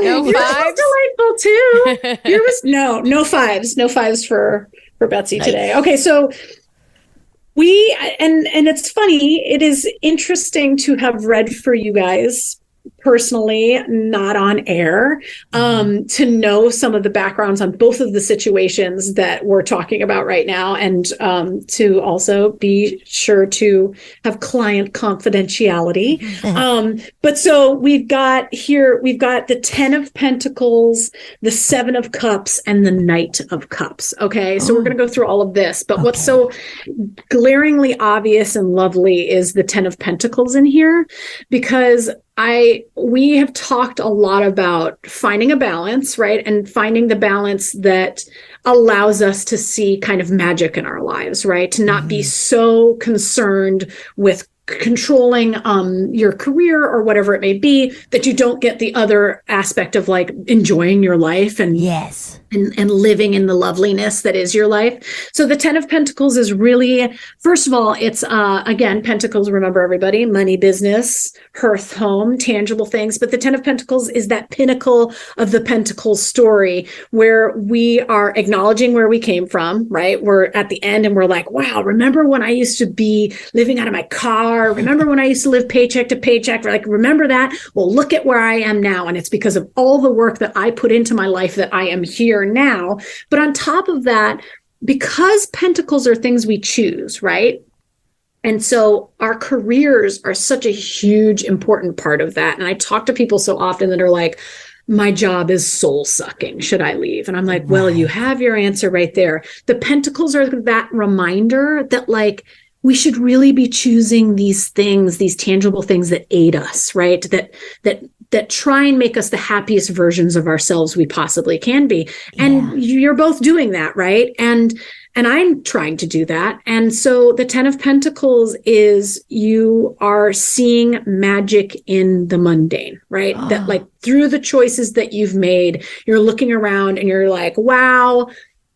No
yours
fives?
was delightful too. Yours was no fives, no fives for Betsy today. Okay, so we and it's funny. It is interesting to have read for you guys personally, not on air, to know some of the backgrounds on both of the situations that we're talking about right now, and to also be sure to have client confidentiality. But so we've got the 10 of Pentacles, the 7 of Cups, and the Knight of Cups. Okay, so we're going to go through all of this, but what's so glaringly obvious and lovely is the 10 of Pentacles in here, because we have talked a lot about finding a balance, right? And finding the balance that allows us to see kind of magic in our lives, right? To not be so concerned with controlling your career or whatever it may be that you don't get the other aspect of like enjoying your life and and living in the loveliness that is your life. So the 10 of Pentacles is really, first of all, it's again, Pentacles, remember everybody, money, business, hearth, home, tangible things. But the 10 of Pentacles is that pinnacle of the Pentacles story where we are acknowledging where we came from, right? We're at the end and we're like, wow, remember when I used to be living out of my car? Remember when I used to live paycheck to paycheck? We're like, remember that? Well, look at where I am now. And it's because of all the work that I put into my life that I am here now. But on top of that, because Pentacles are things we choose, right? And so our careers are such a huge, important part of that. And I talk to people so often that are like, my job is soul sucking. Should I leave? And I'm like, well, you have your answer right there. The Pentacles are that reminder that like, we should really be choosing these things, these tangible things that aid us, right? That try and make us the happiest versions of ourselves we possibly can be. And you're both doing that, right? And I'm trying to do that. And so the 10 of Pentacles is you are seeing magic in the mundane, right? That like through the choices that you've made, you're looking around and you're like, wow,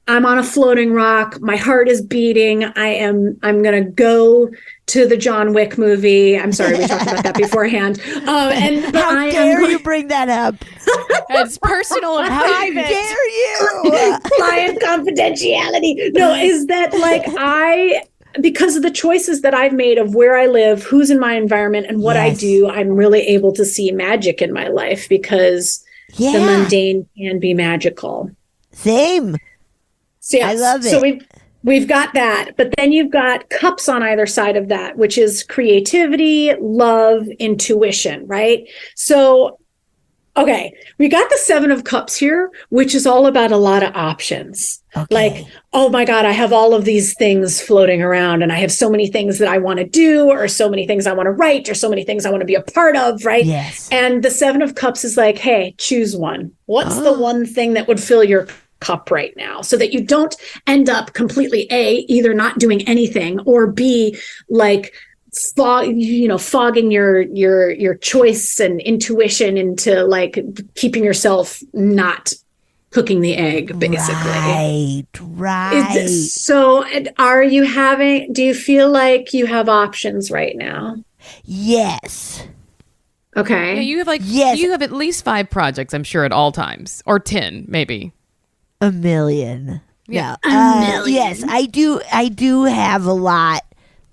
I'm on a floating rock. My heart is beating. I'm going to go to the John Wick movie. I'm sorry, we talked about that beforehand.
How dare you bring that up?
It's personal and
How
private.
dare you?
Client confidentiality. No, is that like because of the choices that I've made of where I live, who's in my environment, and what I do, I'm really able to see magic in my life because the mundane can be magical.
Same.
So, yes.
I love it.
So we've got that, but then you've got Cups on either side of that, which is creativity, love, intuition, right? So, okay, we got the 7 of Cups here, which is all about a lot of options.
Okay.
Like, oh my God, I have all of these things floating around and I have so many things that I want to do, or so many things I want to write, or so many things I want to be a part of, right?
Yes.
And the 7 of Cups is like, hey, choose one. What's the one thing that would fill your cup right now, so that you don't end up completely either not doing anything, or B, like fogging your choice and intuition into like keeping yourself not cooking the egg, basically.
Right.
So do you feel like you have options right now?
Yes.
Okay.
Yeah, you have you have at least 5 projects, I'm sure, at all times, or 10 maybe.
A million.
Yeah.
No.
A million.
Yes, I do have a lot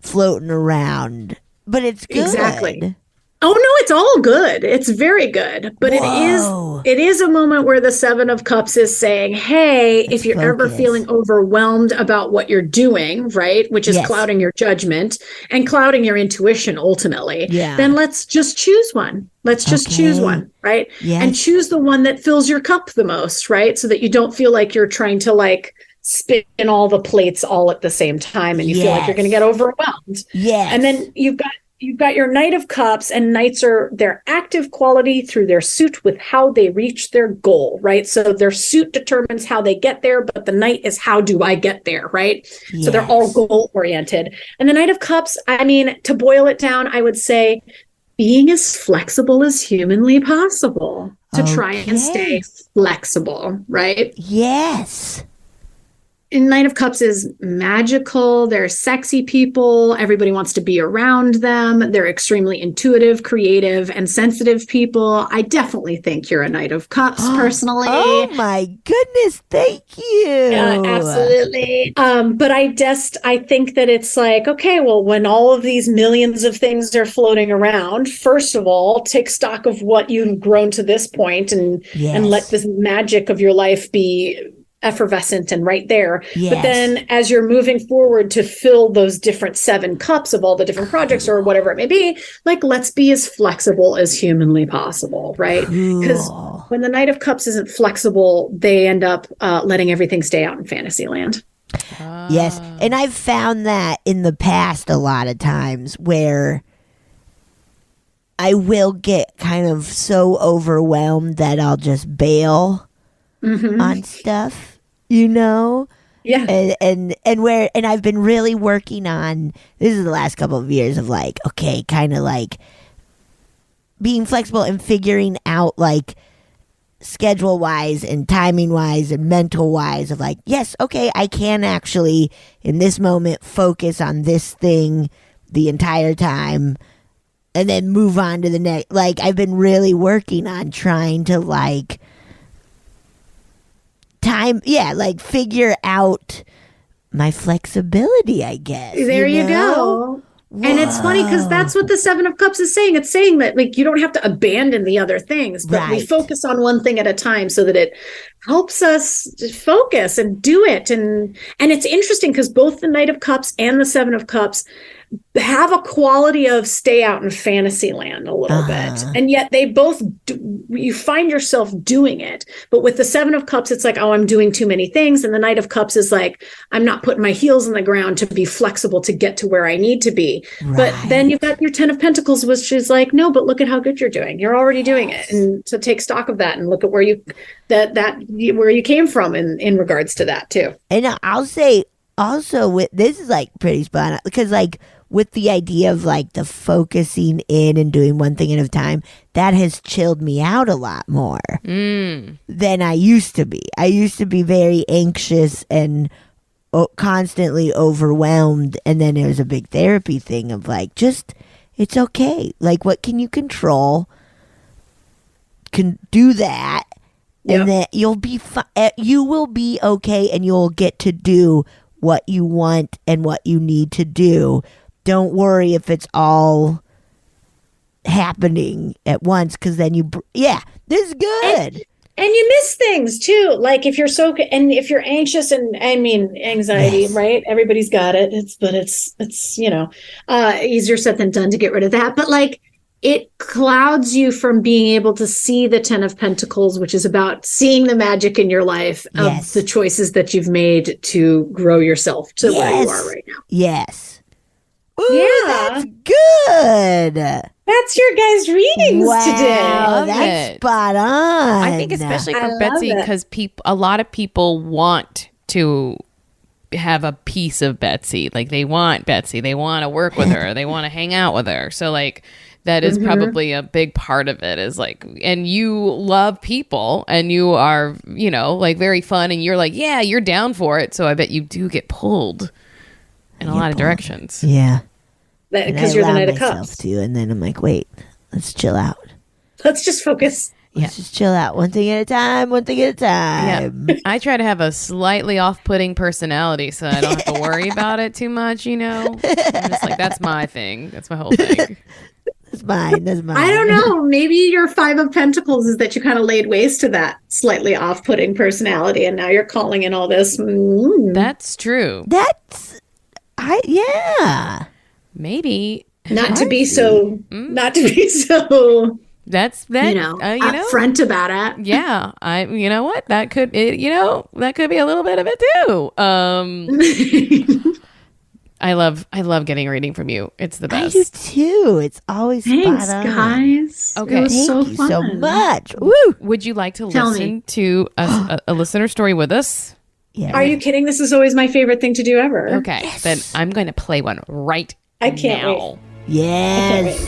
floating around, but it's good.
Exactly. Oh no, it's all good. It's very good. But
Whoa.
it is a moment where the Seven of Cups is saying, hey,
Let's
if you're ever
focus.
feeling overwhelmed about what you're doing, right? Which is
Yes.
clouding your judgment and clouding your intuition ultimately,
Yeah.
then let's just choose one. Let's just choose
Okay.
one, right?
Yes.
And choose the one that fills your cup the most, right? So that you don't feel like you're trying to like spin all the plates all at the same time and you feel like you're going to
Yes.
get overwhelmed.
Yes.
And then you've got your Knight of Cups, and knights are their active quality through their suit with how they reach their goal, right? So their suit determines how they get there, but the knight is how do I get there, right?
Yes.
So they're all goal oriented. And the Knight of Cups, I mean, to boil it down, I would say being as flexible as humanly possible to try and stay flexible, right?
Yes.
And Knight of Cups is magical. They're sexy people. Everybody wants to be around them. They're extremely intuitive, creative, and sensitive people. I definitely think you're a Knight of Cups, personally.
Oh my goodness! Thank you.
Absolutely. But I think that it's like, okay, well, when all of these millions of things are floating around, first of all, take stock of what you've grown to this point and let this magic of your life be effervescent and right there.
Yes.
But then as you're moving forward to fill those different 7 cups of all the different projects or whatever it may be, like, let's be as flexible as humanly possible, right? Because when the Knight of Cups isn't flexible, they end up letting everything stay out in fantasy land.
Yes. And I've found that in the past a lot of times where I will get kind of so overwhelmed that I'll just bail on stuff, you know?
Yeah.
And I've been really working on, this is the last couple of years of like, okay, kind of like being flexible and figuring out like schedule wise and timing wise and mental wise of like, yes, okay, I can actually in this moment focus on this thing the entire time and then move on to the next. Like, I've been really working on trying to like figure out my flexibility, I guess.
There you go. Whoa. And it's funny because that's what the 7 of Cups is saying. It's saying that like you don't have to abandon the other things, but we focus on one thing at a time so that it helps us focus and do it. And it's interesting because both the Knight of Cups and the 7 of Cups have a quality of stay out in fantasy land a little bit. And yet they both you find yourself doing it. But with the 7 of Cups, it's like, oh, I'm doing too many things. And the Knight of Cups is like, I'm not putting my heels in the ground to be flexible to get to where I need to be. Right. But then you've got your 10 of Pentacles, which is like, no, but look at how good you're doing. You're already doing it. And to take stock of that and look at where you where you came from in regards to that too.
And I'll say also with this is like pretty spot on because like with the idea of like the focusing in and doing one thing at a time, that has chilled me out a lot more than I used to be. I used to be very anxious and constantly overwhelmed. And then it was a big therapy thing of like, just, it's okay. Like, what can you control? Can do that. Yep. And then you'll be you will be okay and you'll get to do what you want and what you need to do. Don't worry if it's all happening at once, because then this is good. And
you miss things too. Like if you're anxious and I mean anxiety, right? Everybody's got it. It's easier said than done to get rid of that. But like it clouds you from being able to see the 10 of Pentacles, which is about seeing the magic in your life of the choices that you've made to grow yourself to where you are right now.
Yes. Ooh, that's good.
That's your guys' readings today.
That's spot on.
I think especially for Betsy, because a lot of people want to have a piece of Betsy. Like they want Betsy. They want to work with her. They want to hang out with her. So like that is probably a big part of it is like, and you love people and you are, like very fun and you're like, yeah, you're down for it. So I bet you do get pulled in a lot of directions.
Yeah.
Because you're the Knight of Cups.
Too, and then I'm like, wait, let's chill out.
Let's just focus.
Let's just chill out. One thing at a time.
Yeah. I try to have a slightly off-putting personality so I don't have to worry about it too much, I'm just like, that's my thing. That's my whole thing.
That's mine. That's mine.
I don't know. Maybe your 5 of Pentacles is that you kind of laid waste to that slightly off-putting personality, and now you're calling in all this.
That's true.
Yeah.
Maybe.
Not to be so.
That's that.
Upfront about it.
Yeah. You know what? That could be a little bit of it too. I love getting a reading from you. It's the best.
I do too. It's always
Thanks,
spot on.
guys.
Okay.
It was
Thank
so
you
fun.
so much. Woo.
Would you like to
Tell
listen
me.
to a listener story with us?
Yeah.
Are you kidding? This is always my favorite thing to do ever.
Okay. Then I'm going to play one right
I can't
now.
wait.
Yes.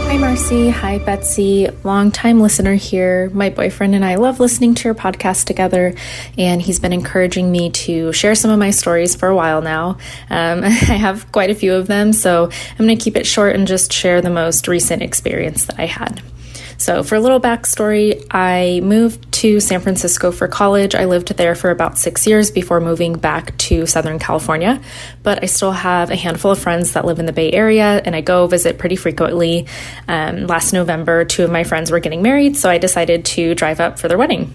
Hi, Marcy. Hi, Betsy. Long-time listener here. My boyfriend and I love listening to your podcast together, and he's been encouraging me to share some of my stories for a while now. I have quite a few of them, so I'm going to keep it short and just share the most recent experience that I had. So for a little backstory, I moved to San Francisco for college. I lived there for about 6 years before moving back to Southern California, but I still have a handful of friends that live in the Bay Area, and I go visit pretty frequently. Last November, 2 of my friends were getting married, so I decided to drive up for their wedding.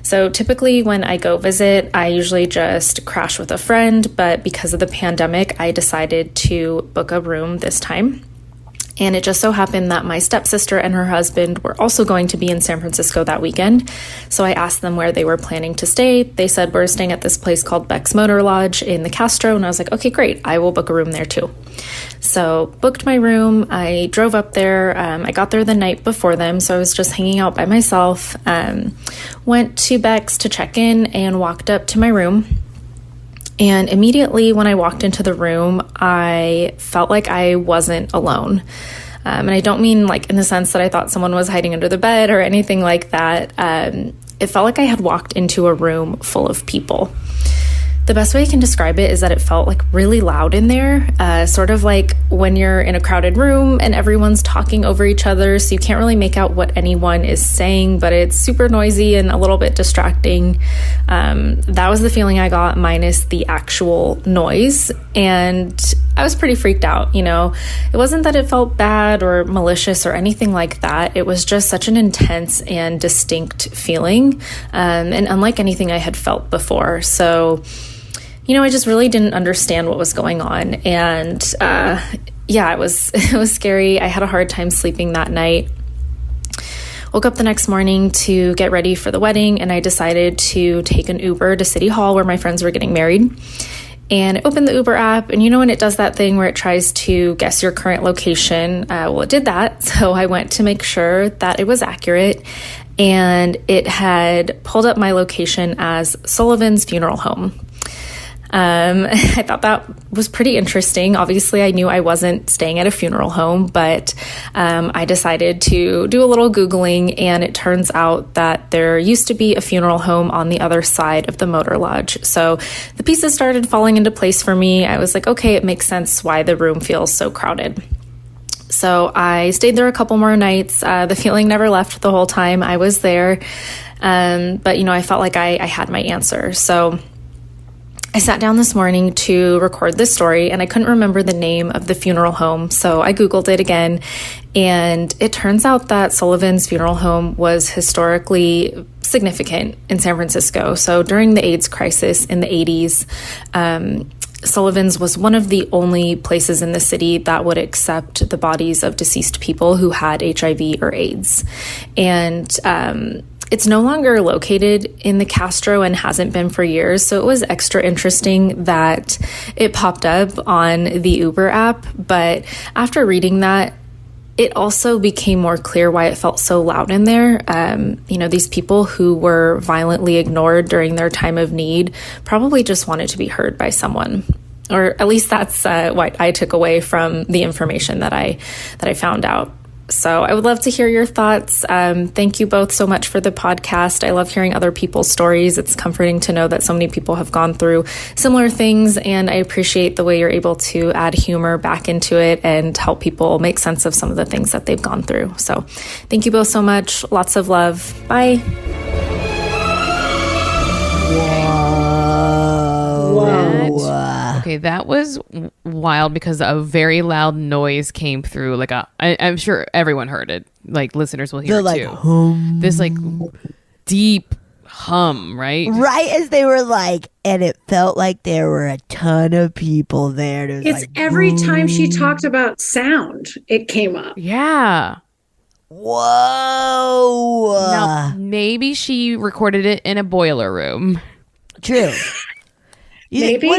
So typically when I go visit, I usually just crash with a friend, but because of the pandemic, I decided to book a room this time. And it just so happened that my stepsister and her husband were also going to be in San Francisco that weekend. So I asked them where they were planning to stay. They said, we're staying at this place called Beck's Motor Lodge in the Castro. And I was like, okay, great. I will book a room there too. So booked my room. I drove up there. I got there the night before them. So I was just hanging out by myself. Went to Beck's to check in and walked up to my room. And immediately when I walked into the room, I felt like I wasn't alone. And I don't mean like in the sense that I thought someone was hiding under the bed or anything like that. It felt like I had walked into a room full of people. The best way I can describe it is that it felt like really loud in there, sort of like when you're in a crowded room and everyone's talking over each other, so you can't really make out what anyone is saying, but it's super noisy and a little bit distracting. That was the feeling I got, minus the actual noise, and I was pretty freaked out. It wasn't that it felt bad or malicious or anything like that. It was just such an intense and distinct feeling, and unlike anything I had felt before. So I just really didn't understand what was going on. And it was scary. I had a hard time sleeping that night. Woke up the next morning to get ready for the wedding, and I decided to take an Uber to City Hall where my friends were getting married. And I opened the Uber app, and when it does that thing where it tries to guess your current location, it did that. So I went to make sure that it was accurate, and it had pulled up my location as Sullivan's Funeral Home. I thought that was pretty interesting. Obviously, I knew I wasn't staying at a funeral home, but I decided to do a little Googling, and it turns out that there used to be a funeral home on the other side of the motor lodge. So the pieces started falling into place for me. I was like, okay, it makes sense why the room feels so crowded. So I stayed there a couple more nights. The feeling never left the whole time I was there. But, I felt like I had my answer. So I sat down this morning to record this story, and I couldn't remember the name of the funeral home, so I Googled it again, and it turns out that Sullivan's Funeral Home was historically significant in San Francisco. So during the AIDS crisis in the 80s, Sullivan's was one of the only places in the city that would accept the bodies of deceased people who had HIV or AIDS. And it's no longer located in the Castro and hasn't been for years, so it was extra interesting that it popped up on the Uber app. But after reading that, it also became more clear why it felt so loud in there. These people who were violently ignored during their time of need probably just wanted to be heard by someone. Or at least that's what I took away from the information that I found out. So I would love to hear your thoughts. Thank you both so much for the podcast. I love hearing other people's stories. It's comforting to know that so many people have gone through similar things, and I appreciate the way you're able to add humor back into it and help people make sense of some of the things that they've gone through. So thank you both so much. Lots of love. Bye.
Whoa.
Okay, Okay, that was wild because a very loud noise came through. Like I'm sure everyone heard it. Like listeners will hear it
like,
too.
hum.
This like deep hum, right?
Right as they were like, and it felt like there were a ton of people there. It was
It's
like,
every time she talked about sound, it came up.
Yeah.
whoa.
Now maybe she recorded it in a boiler room.
True.
Maybe.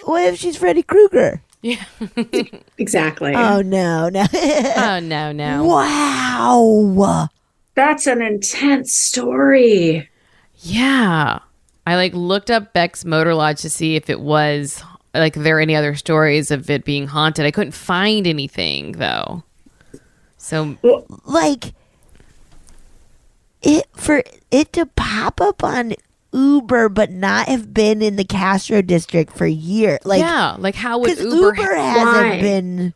What if she's Freddy Krueger?
Yeah.
Exactly.
Oh, no.
Oh no.
Wow.
That's an intense story.
Yeah. I like looked up Beck's Motor Lodge to see if it was like there are any other stories of it being haunted. I couldn't find anything though. So
Like, for it to pop up on Uber but not have been in the Castro district for years. Like,
yeah, like how would
because
Uber,
Uber hasn't
Why?
been.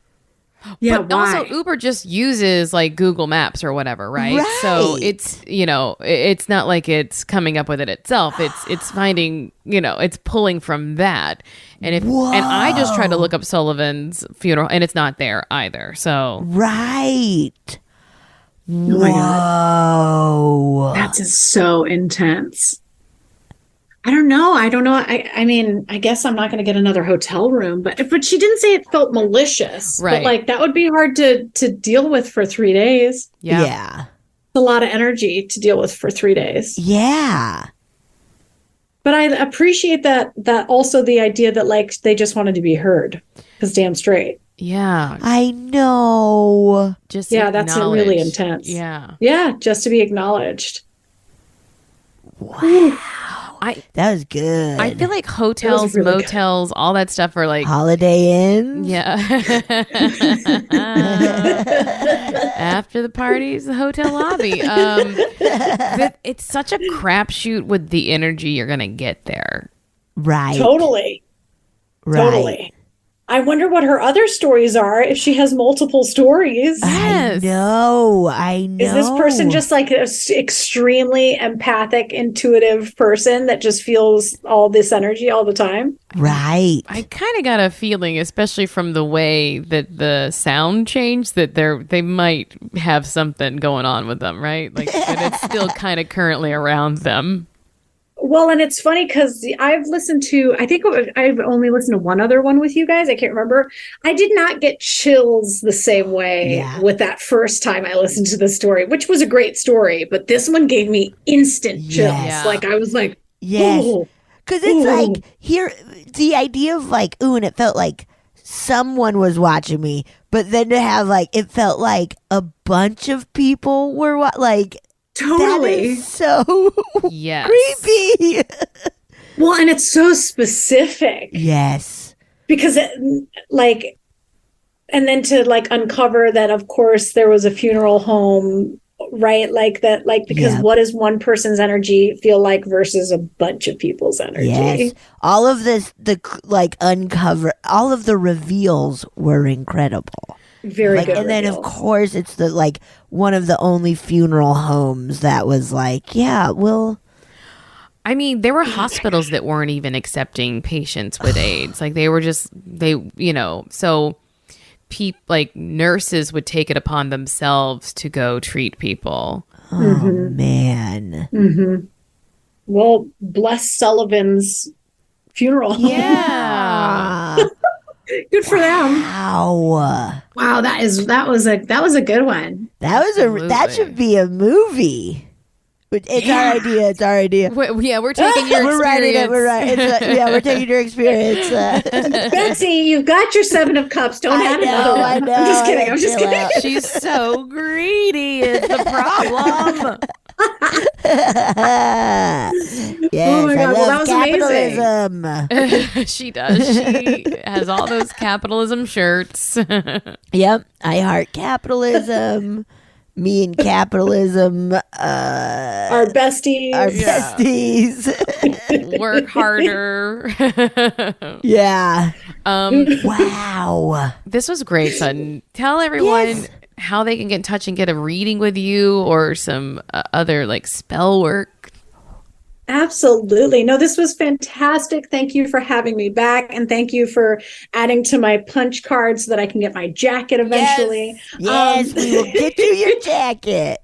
Yeah,
but
why?
also Uber just uses like Google Maps or whatever, right? So
Right.
it's, it's not like it's coming up with it itself. It's finding, it's pulling from that. And and I just tried to look up Sullivan's funeral and it's not there either. So
Right.
Oh my
Whoa.
That's just so intense. I don't know. I mean, I guess I'm not going to get another hotel room, but she didn't say it felt malicious.
Right.
But like that would be hard to deal with for 3 days.
Yeah.
It's a lot of energy to deal with for 3 days.
Yeah.
But I appreciate that also the idea that like they just wanted to be heard. Because damn straight.
yeah,
I know.
just
Yeah, that's really
acknowledge.
intense.
Yeah.
Yeah, just to be acknowledged.
That was good.
I feel like hotels,
really good.
motels, all that stuff are like,
Holiday Inn.
yeah. After the party's the hotel lobby. It's such a crapshoot with the energy you're gonna get there.
Right.
Totally.
Right.
Totally. I wonder what her other stories are if she has multiple stories.
Yes.
I know.
Is this person just like an extremely empathic, intuitive person that just feels all this energy all the time?
Right.
I kind of got a feeling, especially from the way that the sound changed, that they might have something going on with them, right? Like, but it's still kind of currently around them.
Well, and it's funny because I think I've only listened to one other one with you guys. I can't remember. I did not get chills the same way with that first time I listened to the story, which was a great story. But this one gave me instant chills.
Yes.
Like I was like,
Yes.
"Ooh."
Because it's like, here, the idea of like, ooh, and it felt like someone was watching me. But then to have like, it felt like a bunch of people were like,
Totally.
that is so
Yes.
creepy.
Well, and it's so specific.
Yes.
Because and then to like uncover that of course there was a funeral home, right? Like that, like, because what does one person's energy feel like versus a bunch of people's energy?
Yes. All of this, all of the reveals were incredible.
Very good.
And then of
reveals.
course it's the like one of the only funeral homes that was like, yeah, well,
I mean, there were hospitals that weren't even accepting patients with AIDS. Like so like nurses would take it upon themselves to go treat people.
oh man.
Mm-hmm. Well, bless Sullivan's funeral home.
Yeah.
Good for them.
Wow.
Wow, that was a good one.
That should be a movie. It's our idea. It's our idea.
We're taking your
We're writing it.
experience.
We're taking your experience.
Betsy, you've got your 7 of Cups. Don't add another one.
I know.
I'm just kidding. I'm just
Chill
kidding.
out.
She's so greedy is the problem.
Yes,
Oh my God,
I
well,
love
that was
capitalism.
She does. She has all those capitalism shirts.
Yep, I heart capitalism. Me and capitalism,
Our besties.
our besties.
Work harder.
Yeah.
Um,
Wow.
this was great, Sutton. Tell everyone
Yes.
how they can get in touch and get a reading with you or some other like spell work.
Absolutely. No, this was fantastic. Thank you for having me back. And thank you for adding to my punch card so that I can get my jacket eventually.
Yes, we will get you your jacket.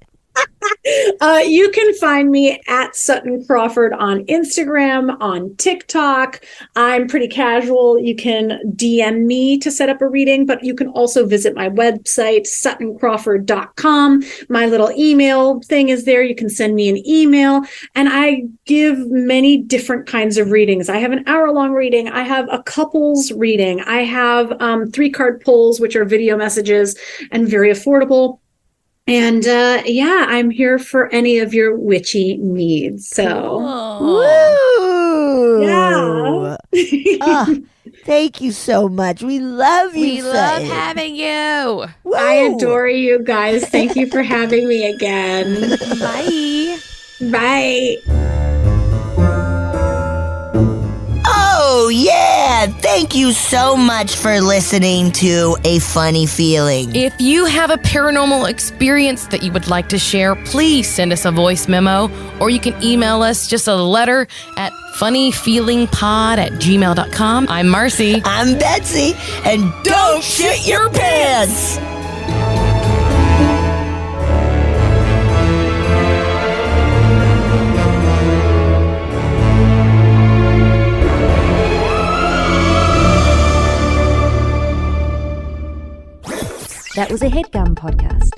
You can find me at Sutton Crawford on Instagram, on TikTok. I'm pretty casual. You can DM me to set up a reading, but you can also visit my website, suttoncrawford.com. My little email thing is there. You can send me an email, and I give many different kinds of readings. I have an hour-long reading. I have a couples reading. I have 3-card pulls, which are video messages and very affordable. And yeah, I'm here for any of your witchy needs. So,
Woo!
yeah.
Thank you so much. We love you.
We love having you.
Woo!
I adore you guys. Thank you for having me again.
Bye.
Bye.
Oh, yeah. Thank you so much for listening to A Funny Feeling.
If you have a paranormal experience that you would like to share, please send us a voice memo, or you can email us just a letter at funnyfeelingpod@gmail.com. I'm Marcy.
I'm Betsy, and don't shit your pants.
That was a HeadGum podcast.